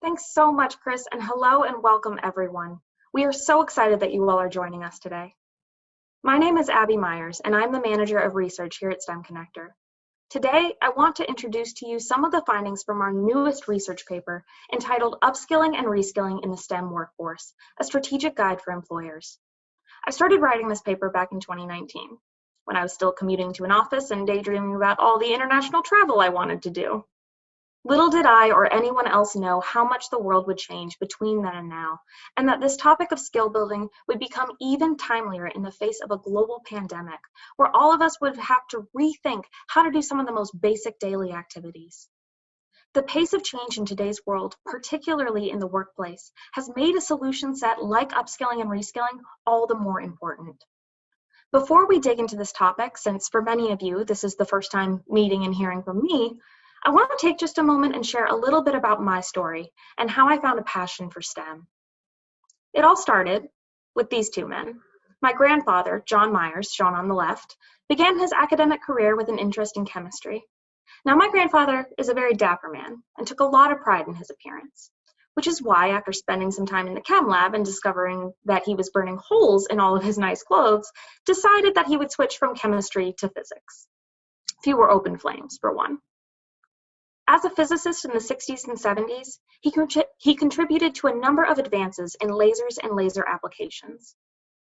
Thanks so much, Chris, and hello and welcome everyone. We are so excited that you all are joining us today. My name is Abby Myers, and I'm the Manager of Research here at STEM Connector. Today, I want to introduce to you some of the findings from our newest research paper entitled Upskilling and Reskilling in the STEM Workforce, a strategic guide for employers. I started writing this paper back in 2019, when I was still commuting to an office and daydreaming about all the international travel I wanted to do. Little did I or anyone else know how much the world would change between then and now, and that this topic of skill building would become even timelier in the face of a global pandemic, where all of us would have to rethink how to do some of the most basic daily activities. The pace of change in today's world, particularly in the workplace, has made a solution set like upskilling and reskilling all the more important. Before we dig into this topic, since for many of you this is the first time meeting and hearing from me, I want to take just a moment and share a little bit about my story and how I found a passion for STEM. It all started with these two men. My grandfather, John Myers, shown on the left, began his academic career with an interest in chemistry. Now, my grandfather is a very dapper man and took a lot of pride in his appearance, which is why, after spending some time in the chem lab and discovering that he was burning holes in all of his nice clothes, decided that he would switch from chemistry to physics. Fewer open flames, for one. As a physicist in the 60s and 70s, he contributed to a number of advances in lasers and laser applications.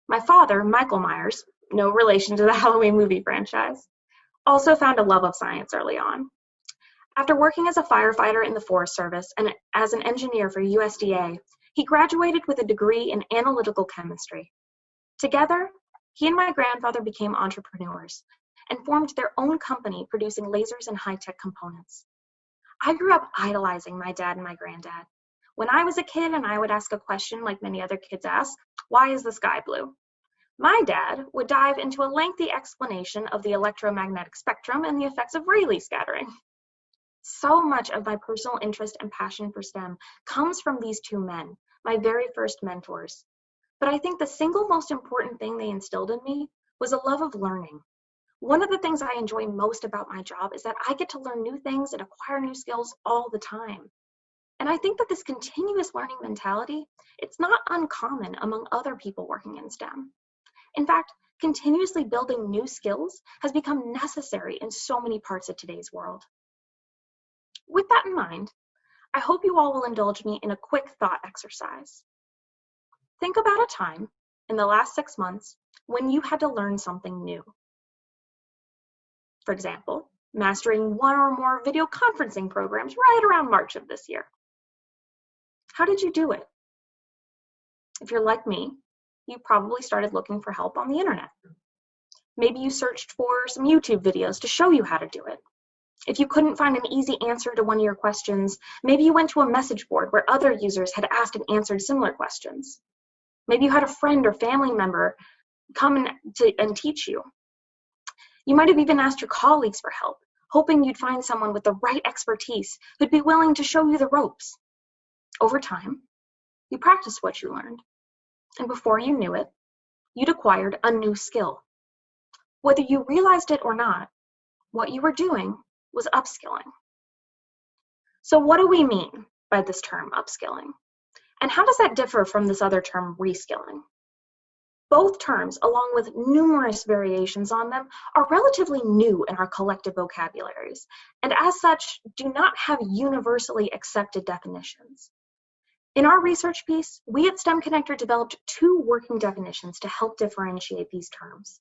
My father, Michael Myers, no relation to the Halloween movie franchise, also found a love of science early on. After working as a firefighter in the Forest Service and as an engineer for USDA, he graduated with a degree in analytical chemistry. Together, he and my grandfather became entrepreneurs and formed their own company producing lasers and high-tech components. I grew up idolizing my dad and my granddad. When I was a kid and I would ask a question like many other kids ask, why is the sky blue? My dad would dive into a lengthy explanation of the electromagnetic spectrum and the effects of Rayleigh scattering. So much of my personal interest and passion for STEM comes from these two men, my very first mentors. But I think the single most important thing they instilled in me was a love of learning. One of the things I enjoy most about my job is that I get to learn new things and acquire new skills all the time. And I think that this continuous learning mentality, it's not uncommon among other people working in STEM. In fact, continuously building new skills has become necessary in so many parts of today's world. With that in mind, I hope you all will indulge me in a quick thought exercise. Think about a time in the last 6 months when you had to learn something new. For example, mastering one or more video conferencing programs right around March of this year. How did you do it? If you're like me, you probably started looking for help on the internet. Maybe you searched for some YouTube videos to show you how to do it. If you couldn't find an easy answer to one of your questions, maybe you went to a message board where other users had asked and answered similar questions. Maybe you had a friend or family member come and teach you. You might have even asked your colleagues for help, hoping you'd find someone with the right expertise who'd be willing to show you the ropes. Over time, you practiced what you learned, and before you knew it, you'd acquired a new skill. Whether you realized it or not, what you were doing was upskilling. So what do we mean by this term upskilling? And how does that differ from this other term reskilling? Both terms, along with numerous variations on them, are relatively new in our collective vocabularies, and as such, do not have universally accepted definitions. In our research piece, we at STEM Connector developed two working definitions to help differentiate these terms.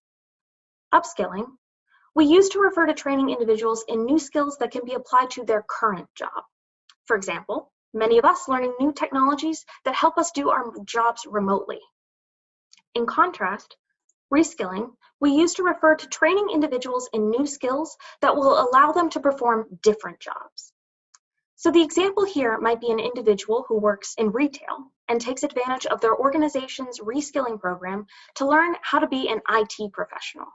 Upskilling, we use to refer to training individuals in new skills that can be applied to their current job. For example, many of us learning new technologies that help us do our jobs remotely. In contrast, reskilling, we use to refer to training individuals in new skills that will allow them to perform different jobs. So the example here might be an individual who works in retail and takes advantage of their organization's reskilling program to learn how to be an IT professional.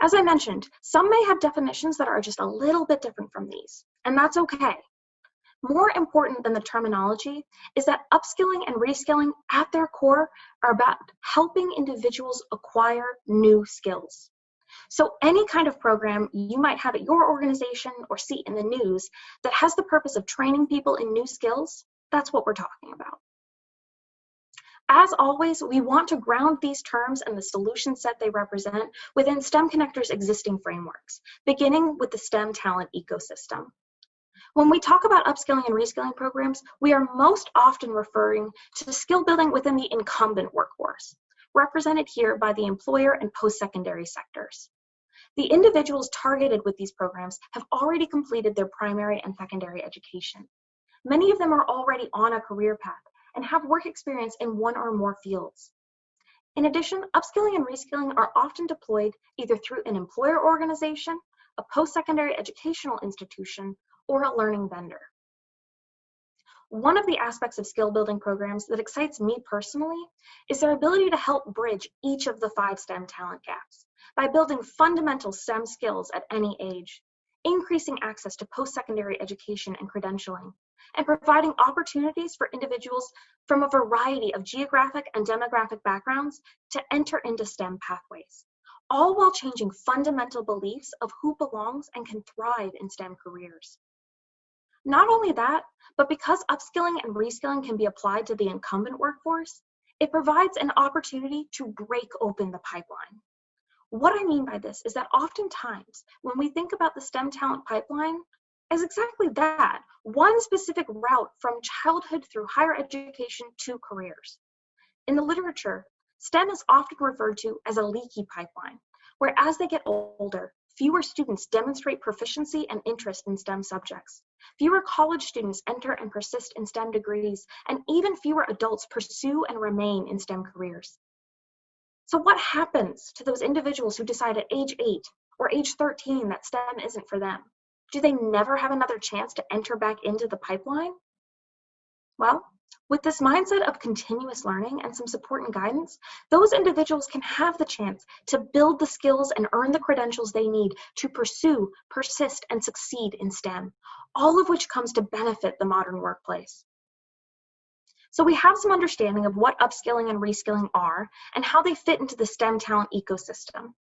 As I mentioned, some may have definitions that are just a little bit different from these, and that's okay. More important than the terminology is that upskilling and reskilling at their core are about helping individuals acquire new skills. So any kind of program you might have at your organization or see in the news that has the purpose of training people in new skills, that's what we're talking about. As always, we want to ground these terms and the solution set they represent within STEM Connector's existing frameworks, beginning with the STEM talent ecosystem. When we talk about upskilling and reskilling programs, we are most often referring to skill building within the incumbent workforce, represented here by the employer and post-secondary sectors. The individuals targeted with these programs have already completed their primary and secondary education. Many of them are already on a career path and have work experience in one or more fields. In addition, upskilling and reskilling are often deployed either through an employer organization, a post-secondary educational institution, or a learning vendor. One of the aspects of skill building programs that excites me personally is their ability to help bridge each of the 5 STEM talent gaps by building fundamental STEM skills at any age, increasing access to post-secondary education and credentialing, and providing opportunities for individuals from a variety of geographic and demographic backgrounds to enter into STEM pathways, all while changing fundamental beliefs of who belongs and can thrive in STEM careers. Not only that, but because upskilling and reskilling can be applied to the incumbent workforce, it provides an opportunity to break open the pipeline. What I mean by this is that oftentimes when we think about the STEM talent pipeline as exactly that, one specific route from childhood through higher education to careers. In the literature, STEM is often referred to as a leaky pipeline, where as they get older, fewer students demonstrate proficiency and interest in STEM subjects. Fewer college students enter and persist in STEM degrees, and even fewer adults pursue and remain in STEM careers. So what happens to those individuals who decide at age 8 or age 13 that STEM isn't for them? Do they never have another chance to enter back into the pipeline? Well, with this mindset of continuous learning and some support and guidance, those individuals can have the chance to build the skills and earn the credentials they need to pursue, persist, and succeed in STEM, all of which comes to benefit the modern workplace. So we have some understanding of what upskilling and reskilling are and how they fit into the STEM talent ecosystem.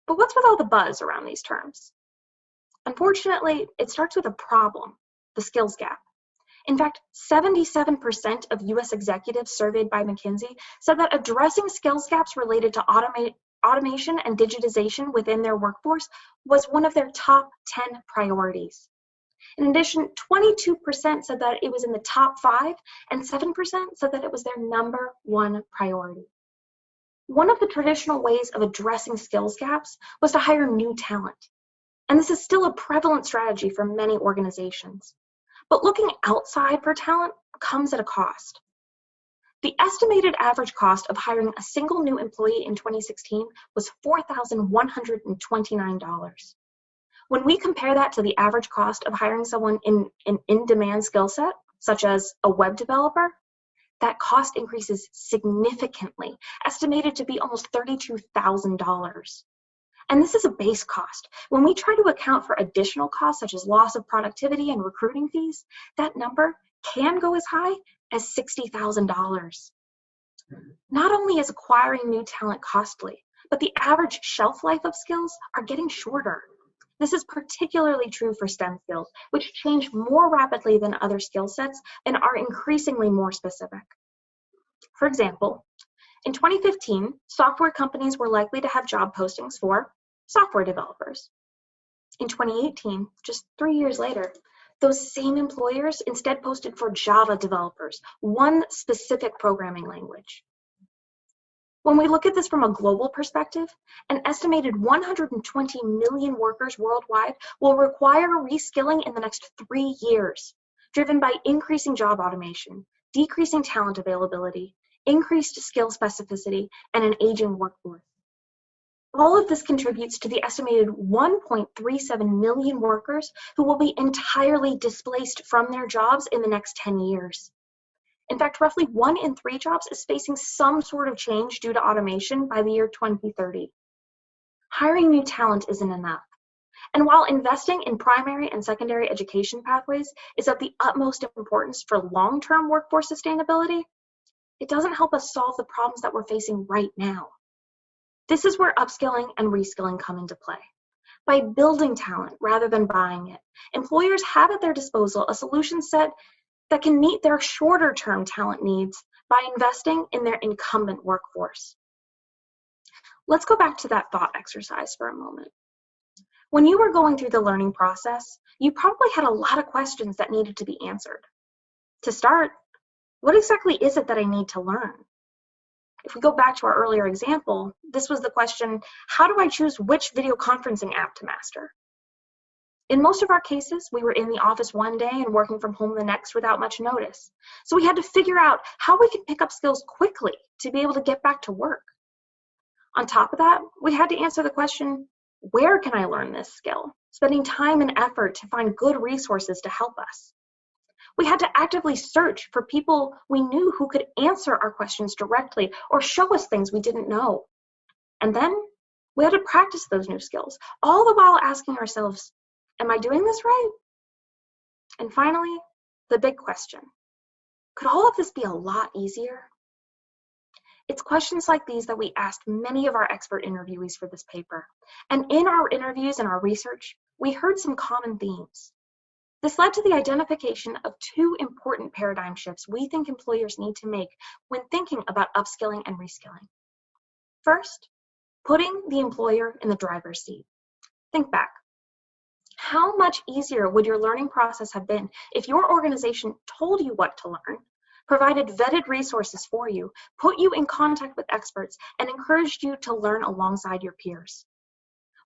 But what's with all the buzz around these terms? Unfortunately, it starts with a problem, the skills gap. In fact, 77% of US executives surveyed by McKinsey said that addressing skills gaps related to automation and digitization within their workforce was one of their top 10 priorities. In addition, 22% said that it was in the top 5, and 7% said that it was their #1 priority. One of the traditional ways of addressing skills gaps was to hire new talent. And this is still a prevalent strategy for many organizations. But looking outside for talent comes at a cost. The estimated average cost of hiring a single new employee in 2016 was $4,129. When we compare that to the average cost of hiring someone in an in-demand skill set, such as a web developer, that cost increases significantly, estimated to be almost $32,000. And this is a base cost. When we try to account for additional costs, such as loss of productivity and recruiting fees, that number can go as high as $60,000. Not only is acquiring new talent costly, but the average shelf life of skills are getting shorter. This is particularly true for STEM skills, which change more rapidly than other skill sets and are increasingly more specific. For example, in 2015, software companies were likely to have job postings for software developers. In 2018, just 3 years later, those same employers instead posted for Java developers, one specific programming language. When we look at this from a global perspective, an estimated 120 million workers worldwide will require reskilling in the next 3 years, driven by increasing job automation, decreasing talent availability, increased skill specificity, and an aging workforce. All of this contributes to the estimated 1.37 million workers who will be entirely displaced from their jobs in the next 10 years. In fact, roughly 1 in 3 jobs is facing some sort of change due to automation by the year 2030. Hiring new talent isn't enough. And while investing in primary and secondary education pathways is of the utmost importance for long-term workforce sustainability, it doesn't help us solve the problems that we're facing right now. This is where upskilling and reskilling come into play. By building talent rather than buying it, employers have at their disposal a solution set that can meet their shorter-term talent needs by investing in their incumbent workforce. Let's go back to that thought exercise for a moment. When you were going through the learning process, you probably had a lot of questions that needed to be answered. To start, what exactly is it that I need to learn? If we go back to our earlier example, this was the question, how do I choose which video conferencing app to master? In most of our cases, we were in the office one day and working from home the next without much notice. So we had to figure out how we could pick up skills quickly to be able to get back to work. On top of that, we had to answer the question, where can I learn this skill? Spending time and effort to find good resources to help us. We had to actively search for people we knew who could answer our questions directly or show us things we didn't know. And then we had to practice those new skills, all the while asking ourselves, am I doing this right? And finally, the big question, could all of this be a lot easier? It's questions like these that we asked many of our expert interviewees for this paper. And in our interviews and our research, we heard some common themes. This led to the identification of two important paradigm shifts we think employers need to make when thinking about upskilling and reskilling. First, putting the employer in the driver's seat. Think back. How much easier would your learning process have been if your organization told you what to learn, provided vetted resources for you, put you in contact with experts, and encouraged you to learn alongside your peers?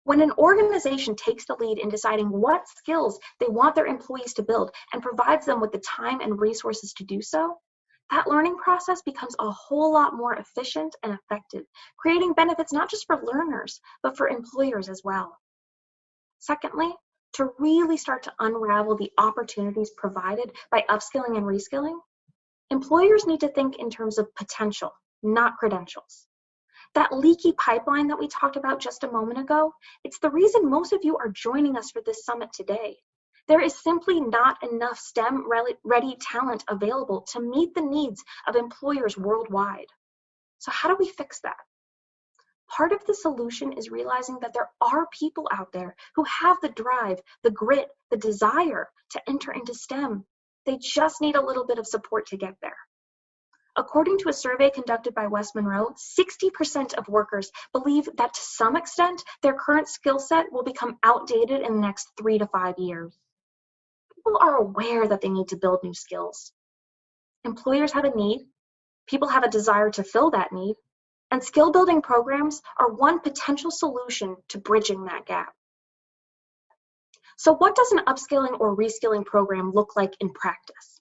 When an organization takes the lead in deciding what skills they want their employees to build and provides them with the time and resources to do so, that learning process becomes a whole lot more efficient and effective, creating benefits not just for learners, but for employers as well. Secondly, to really start to unravel the opportunities provided by upskilling and reskilling, employers need to think in terms of potential, not credentials. That leaky pipeline that we talked about just a moment ago, it's the reason most of you are joining us for this summit today. There is simply not enough STEM-ready talent available to meet the needs of employers worldwide. So how do we fix that? Part of the solution is realizing that there are people out there who have the drive, the grit, the desire to enter into STEM. They just need a little bit of support to get there. According to a survey conducted by West Monroe, 60% of workers believe that to some extent, their current skill set will become outdated in the next 3 to 5 years. People are aware that they need to build new skills. Employers have a need, people have a desire to fill that need, and skill building programs are one potential solution to bridging that gap. So what does an upskilling or reskilling program look like in practice?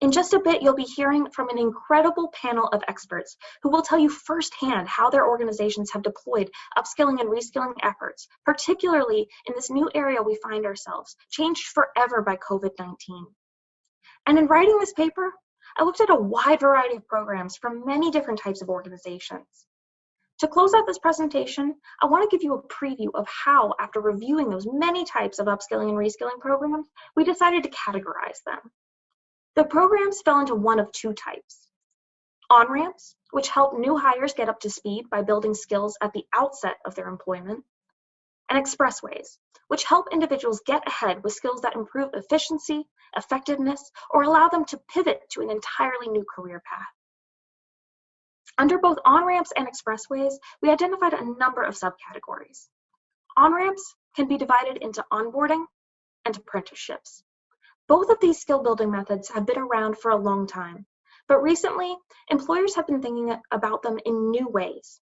In just a bit, you'll be hearing from an incredible panel of experts who will tell you firsthand how their organizations have deployed upskilling and reskilling efforts, particularly in this new area we find ourselves, changed forever by COVID-19. And in writing this paper, I looked at a wide variety of programs from many different types of organizations. To close out this presentation, I want to give you a preview of how, after reviewing those many types of upskilling and reskilling programs, we decided to categorize them. The programs fell into one of two types. On-ramps, which help new hires get up to speed by building skills at the outset of their employment, and expressways, which help individuals get ahead with skills that improve efficiency, effectiveness, or allow them to pivot to an entirely new career path. Under both on-ramps and expressways, we identified a number of subcategories. On-ramps can be divided into onboarding and apprenticeships. Both of these skill building methods have been around for a long time, but recently, employers have been thinking about them in new ways.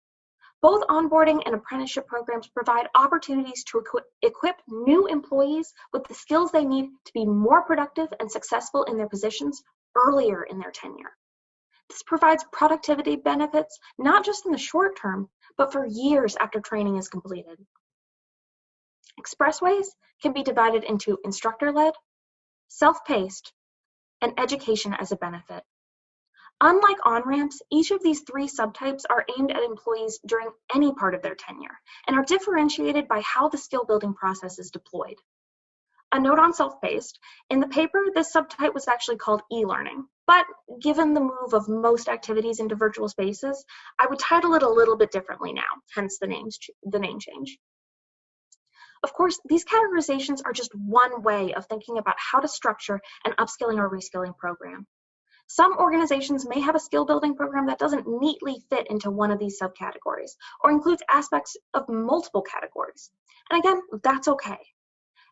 Both onboarding and apprenticeship programs provide opportunities to equip new employees with the skills they need to be more productive and successful in their positions earlier in their tenure. This provides productivity benefits not just in the short term, but for years after training is completed. Expressways can be divided into instructor-led, self-paced, and education as a benefit. Unlike on-ramps, each of these three subtypes are aimed at employees during any part of their tenure and are differentiated by how the skill building process is deployed. A note on self-paced, in the paper, this subtype was actually called e-learning, but given the move of most activities into virtual spaces, I would title it a little bit differently now, hence the name change. Of course, these categorizations are just one way of thinking about how to structure an upskilling or reskilling program. Some organizations may have a skill building program that doesn't neatly fit into one of these subcategories or includes aspects of multiple categories. And again, that's okay.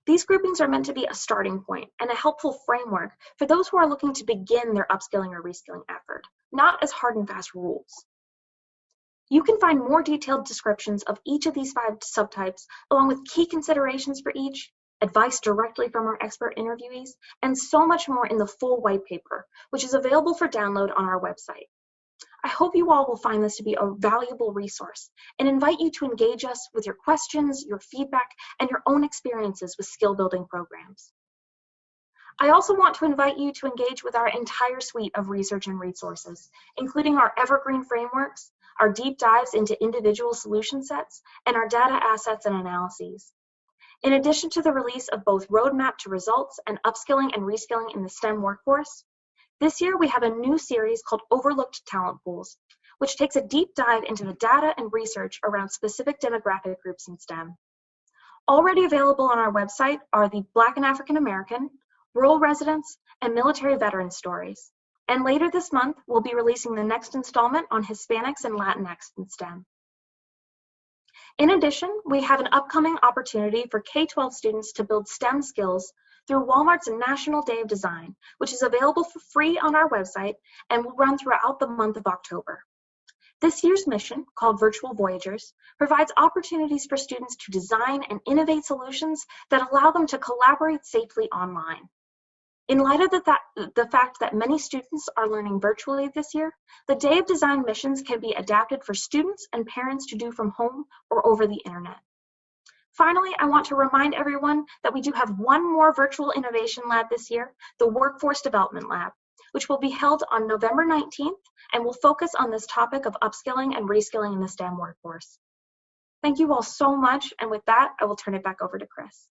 These groupings are meant to be a starting point and a helpful framework for those who are looking to begin their upskilling or reskilling effort, not as hard and fast rules. You can find more detailed descriptions of each of these 5 subtypes, along with key considerations for each, advice directly from our expert interviewees, and so much more in the full white paper, which is available for download on our website. I hope you all will find this to be a valuable resource and invite you to engage us with your questions, your feedback, and your own experiences with skill building programs. I also want to invite you to engage with our entire suite of research and resources, including our evergreen frameworks, our deep dives into individual solution sets, and our data assets and analyses. In addition to the release of both Roadmap to Results and Upskilling and Reskilling in the STEM Workforce, this year we have a new series called Overlooked Talent Pools, which takes a deep dive into the data and research around specific demographic groups in STEM. Already available on our website are the Black and African American, rural residents, and military veteran stories. And later this month, we'll be releasing the next installment on Hispanics and Latinx in STEM. In addition, we have an upcoming opportunity for K-12 students to build STEM skills through Walmart's National Day of Design, which is available for free on our website and will run throughout the month of October. This year's mission, called Virtual Voyagers, provides opportunities for students to design and innovate solutions that allow them to collaborate safely online. In light of the fact that many students are learning virtually this year, the Day of Design missions can be adapted for students and parents to do from home or over the internet. Finally, I want to remind everyone that we do have one more virtual innovation lab this year, the Workforce Development Lab, which will be held on November 19th and will focus on this topic of upskilling and reskilling in the STEM workforce. Thank you all so much, and with that, I will turn it back over to Chris.